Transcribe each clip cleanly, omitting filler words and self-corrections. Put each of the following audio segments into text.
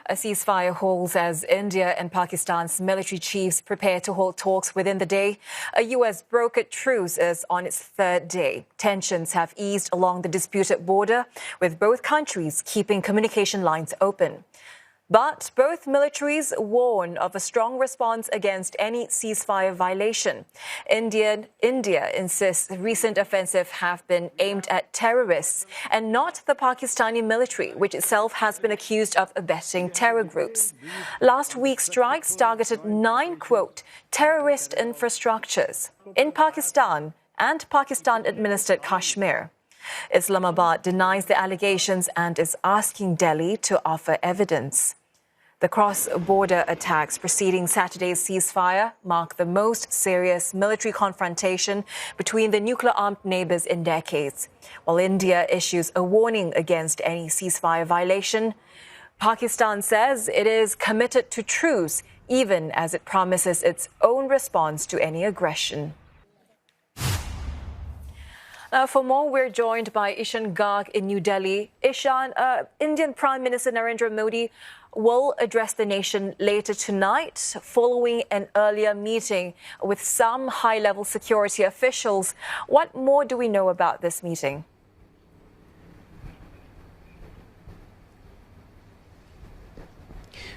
A ceasefire holds as India and Pakistan's military chiefs prepare to hold talks within the day. A U.S. brokered truce is on its third day. Tensions have eased along the disputed border, with both countries keeping communication lines open. But both militaries warn of a strong response against any ceasefire violation. India insists the recent offensive have been aimed at terrorists and not the Pakistani military, which itself has been accused of abetting terror groups. Last week's strikes targeted 9, quote, terrorist infrastructures in Pakistan and Pakistan-administered Kashmir. Islamabad denies the allegations and is asking Delhi to offer evidence. The cross-border attacks preceding Saturday's ceasefire mark the most serious military confrontation between the nuclear-armed neighbours in decades. While India issues a warning against any ceasefire violation, Pakistan says it is committed to truce, even as it promises its own response to any aggression. For more, we're joined by Ishan Garg in New Delhi. Ishan, Indian Prime Minister Narendra Modi will address the nation later tonight following an earlier meeting with some high-level security officials. What more do we know about this meeting?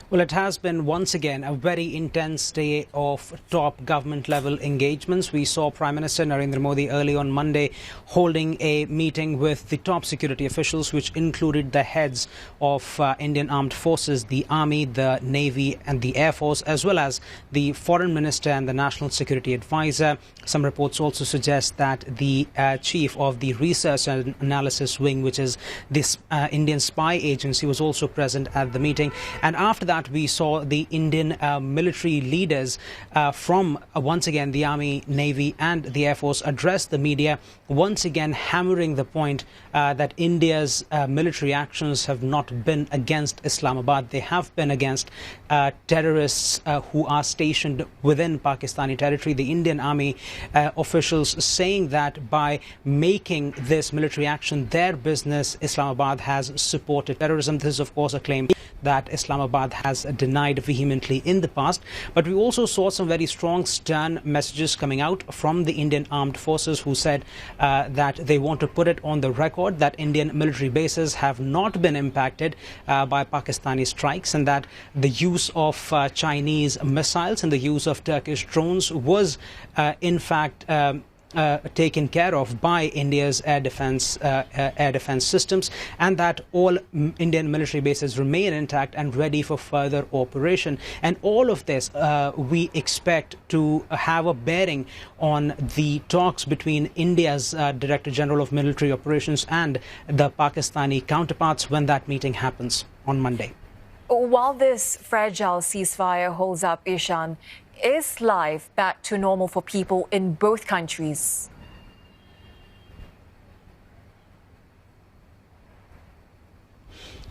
Well, it has been once again a very intense day of top government-level engagements. We saw Prime Minister Narendra Modi early on Monday holding a meeting with the top security officials, which included the heads of Indian Armed Forces, the Army, the Navy and the Air Force, as well as the Foreign Minister and the National Security Advisor. Some reports also suggest that the chief of the Research and Analysis Wing, which is this Indian spy agency, was also present at the meeting. And after that, we saw the Indian military leaders from once again the Army, Navy and the Air Force address the media, once again hammering the point that India's military actions have not been against Islamabad. They have been against terrorists who are stationed within Pakistani territory. The Indian Army officials saying that by making this military action their business, Islamabad has supported terrorism. This is, of course, a claim that Islamabad has denied vehemently in the past. But we also saw some very strong, stern messages coming out from the Indian Armed Forces, who said that they want to put it on the record that Indian military bases have not been impacted by Pakistani strikes, and that the use of Chinese missiles and the use of Turkish drones was in fact taken care of by India's air defense systems, and that all Indian military bases remain intact and ready for further operation. And all of this we expect to have a bearing on the talks between India's Director General of Military Operations and the Pakistani counterparts when that meeting happens on Monday. While this fragile ceasefire holds up, Ishan, is life back to normal for people in both countries?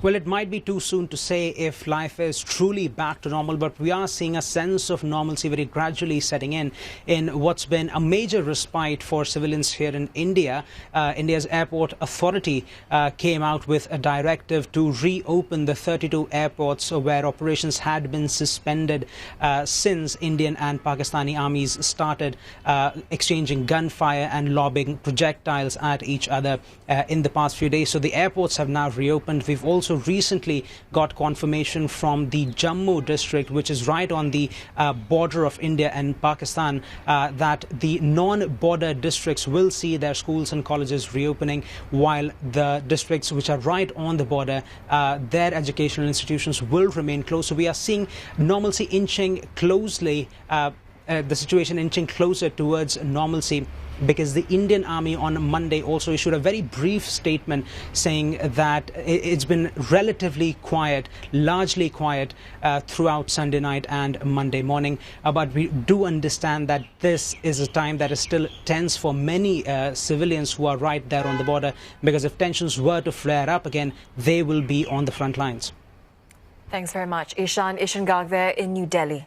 Well, it might be too soon to say if life is truly back to normal, but we are seeing a sense of normalcy very gradually setting in what's been a major respite for civilians here in India. India's airport authority came out with a directive to reopen the 32 airports where operations had been suspended since Indian and Pakistani armies started exchanging gunfire and lobbing projectiles at each other in the past few days. So the airports have now reopened. We've also recently got confirmation from the Jammu district, which is right on the border of India and Pakistan, that the non-border districts will see their schools and colleges reopening, while the districts which are right on the border, their educational institutions will remain closed. So we are seeing normalcy inching closely, the situation inching closer towards normalcy, because the Indian Army on Monday also issued a very brief statement saying that it's been relatively quiet, largely quiet throughout Sunday night and Monday morning. But we do understand that this is a time that is still tense for many civilians who are right there on the border, because if tensions were to flare up again, they will be on the front lines. Thanks very much, Ishan. Ishan Garg there in New Delhi.